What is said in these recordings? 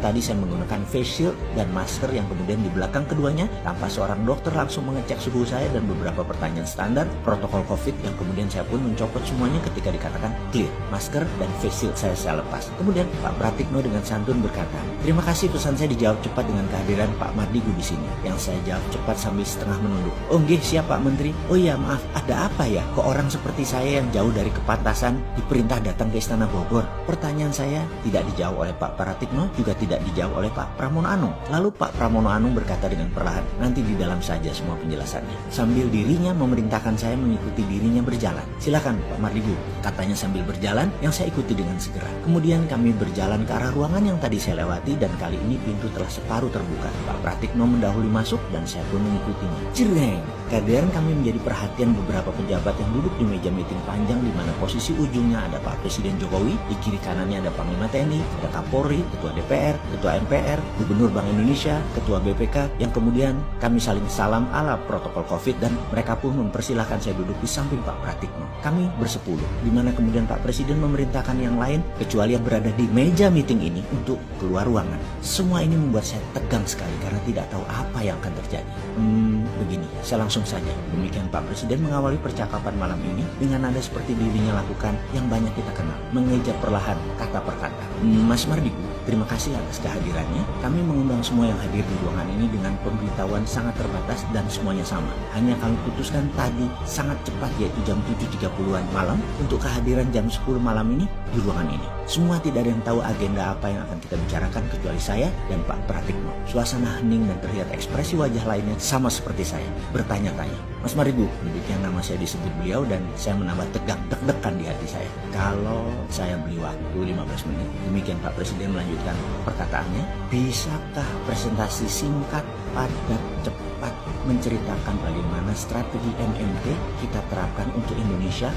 tadi saya menggunakan face shield dan masker yang kemudian di belakang keduanya tanpa seorang dokter langsung mengecek suhu saya dan beberapa pertanyaan standar protokol COVID yang kemudian saya pun mencopot semuanya ketika dikatakan clear. Masker dan face shield saya lepas. Kemudian Pak Pratikno dengan santun berkata, "Terima kasih, pesan saya dijawab cepat dengan kehadiran Pak Mardigu di sini." Yang saya jawab cepat sambil setengah menunduk. "Oh nggih, siap Pak Menteri." "Oh iya, maaf, ada apa ya? Kok orang seperti saya yang jauh dari kepantasan diperintah datang ke Istana Bogor?" Pertanyaan saya tidak dijawab oleh Pak Pratikno, juga tidak dijawab oleh Pak Pramono Anung. Lalu Pak Pramono Anung berkata dengan perlahan, "Nanti di dalam saja semua penjelasannya." Sambil dirinya memerintahkan saya mengikuti dirinya berjalan. "Silakan Pak Mardigu," katanya sambil berjalan, yang saya ikuti dengan segera. Kemudian kami berjalan ke arah ruangan yang tadi saya lewati dan kali ini pintu telah separuh terbuka. Pak Pratikno mendahului masuk dan saya pun mengikutinya. Jreng! Kehadiran kami menjadi perhatian beberapa pejabat yang duduk di meja meeting panjang di mana posisi ujungnya ada Pak Presiden Jokowi, di kiri kanannya ada Panglima TNI, ada Kapolri, Ketua DPR, Ketua MPR, Gubernur Bank Indonesia, Ketua BPK, yang kemudian kami saling salam ala protokol COVID dan mereka pun mempersilahkan saya duduk di samping Pak Pratikno. Kami bersepuluh, di mana kemudian Pak Presiden memerintahkan yang lain kecuali yang berada di meja meeting ini untuk keluar ruangan. Semua ini membuat saya tegang sekali karena tidak tahu apa yang akan terjadi. Begini, saya langsung saja. Demikian Pak Presiden mengawali percakapan malam ini dengan nada seperti dirinya lakukan yang banyak kita kenal, mengeja perlahan kata per kata. "Mas Mardigu, terima kasih atas kehadirannya. Kami mengundang semua yang hadir di ruangan ini dengan pemberitahuan sangat terbatas dan semuanya sama. Hanya kami putuskan tadi sangat cepat yaitu jam 7.30-an malam untuk kehadiran jam 10 malam ini di ruangan ini. Semua tidak ada yang tahu agenda apa yang akan kita bicarakan kecuali saya dan Pak Pratikno." Suasana hening dan terlihat ekspresi wajah lainnya sama seperti saya, bertanya-tanya. "Mas Mardigu," demikian nama saya disebut beliau dan saya menambah tegang deg-degan di hati saya. "Kalau saya beli waktu 15 menit. Demikian Pak Presiden melanjutkan perkataannya. "Bisakah presentasi singkat, padat, cepat menceritakan bagaimana strategi MMT kita terapkan untuk Indonesia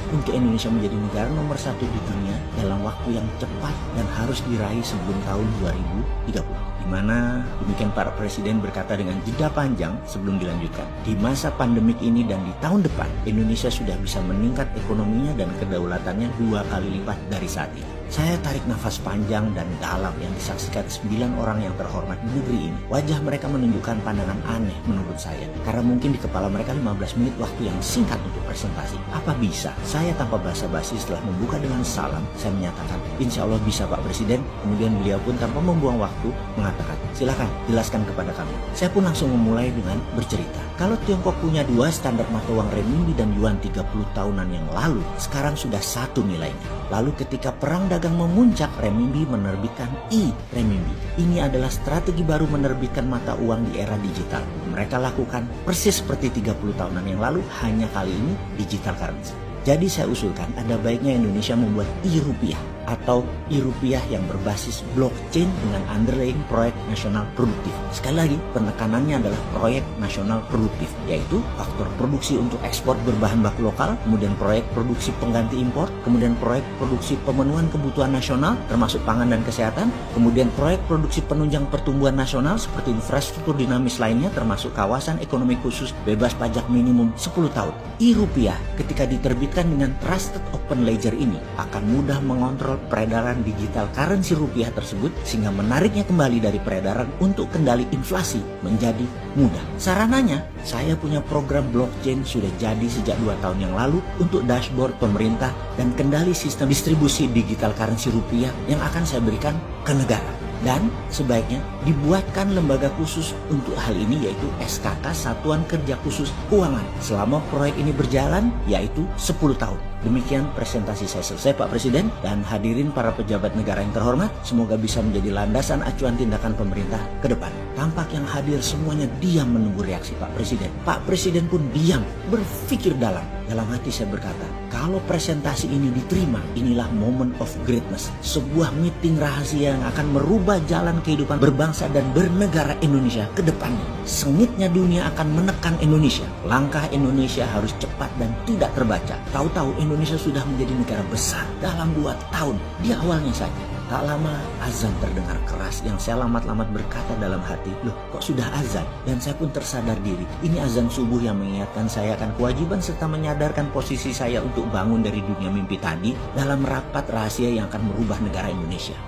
menjadi negara nomor 1 di dunia dalam waktu yang cepat dan harus diraih sebelum tahun 2030. Di mana demikian Pak Presiden berkata dengan jeda panjang sebelum dilanjutkan. "Di masa pandemik ini dan di tahun depan, Indonesia sudah bisa meningkat ekonominya dan kedaulatannya 2 kali lipat dari saat ini." Saya tarik nafas panjang dan dalam yang disaksikan 9 orang yang terhormat di negeri ini. Wajah mereka menunjukkan pandangan aneh menurut saya. Karena mungkin di kepala mereka 15 menit waktu yang singkat untuk presentasi. Apa bisa? Saya tanpa basa-basi setelah membuka dengan salam, saya menyatakan, "Insya Allah bisa Pak Presiden." Kemudian beliau pun tanpa membuang waktu mengatakan, "Silakan jelaskan kepada kami." Saya pun langsung memulai dengan bercerita. Kalau Tiongkok punya 2 standar mata uang renminbi dan yuan 30 tahunan yang lalu, sekarang sudah 1 nilainya. Lalu ketika perang dagang memuncak, renminbi menerbitkan e-renminbi. Ini adalah strategi baru menerbitkan mata uang di era digital. Mereka lakukan persis seperti 30 tahunan yang lalu, hanya kali ini digital currency. Jadi saya usulkan ada baiknya Indonesia membuat e-rupiah atau e-rupiah yang berbasis blockchain dengan underlying proyek nasional produktif. Sekali lagi, penekanannya adalah proyek nasional produktif, yaitu faktor produksi untuk ekspor berbahan baku lokal, kemudian proyek produksi pengganti impor, kemudian proyek produksi pemenuhan kebutuhan nasional termasuk pangan dan kesehatan, kemudian proyek produksi penunjang pertumbuhan nasional seperti infrastruktur dinamis lainnya termasuk kawasan ekonomi khusus bebas pajak minimum 10 tahun. E-rupiah ketika diterbitkan dengan Trusted Open Ledger ini akan mudah mengontrol peredaran digital currency rupiah tersebut sehingga menariknya kembali dari peredaran untuk kendali inflasi menjadi mudah. Sarananya, saya punya program blockchain sudah jadi sejak 2 tahun yang lalu untuk dashboard pemerintah dan kendali sistem distribusi digital currency rupiah yang akan saya berikan ke negara. Dan sebaiknya dibuatkan lembaga khusus untuk hal ini yaitu SKK Satuan Kerja Khusus Keuangan selama proyek ini berjalan yaitu 10 tahun. Demikian presentasi saya selesai Pak Presiden dan hadirin para pejabat negara yang terhormat, semoga bisa menjadi landasan acuan tindakan pemerintah ke depan. Tampak yang hadir semuanya diam menunggu reaksi Pak Presiden. Pak Presiden pun diam, berpikir dalam. Dalam hati saya berkata, kalau presentasi ini diterima, inilah moment of greatness. Sebuah meeting rahasia yang akan merubah jalan kehidupan berbangsa dan bernegara Indonesia ke depannya. Sengitnya dunia akan menekan Indonesia. Langkah Indonesia harus cepat dan tidak terbaca. Tahu-tahu Indonesia sudah menjadi negara besar dalam 2 tahun. Di awalnya saja. Tak lama azan terdengar keras yang saya lamat-lamat berkata dalam hati, loh kok sudah azan? Dan saya pun tersadar diri, ini azan subuh yang mengingatkan saya akan kewajiban serta menyadarkan posisi saya untuk bangun dari dunia mimpi tadi dalam rapat rahasia yang akan merubah negara Indonesia.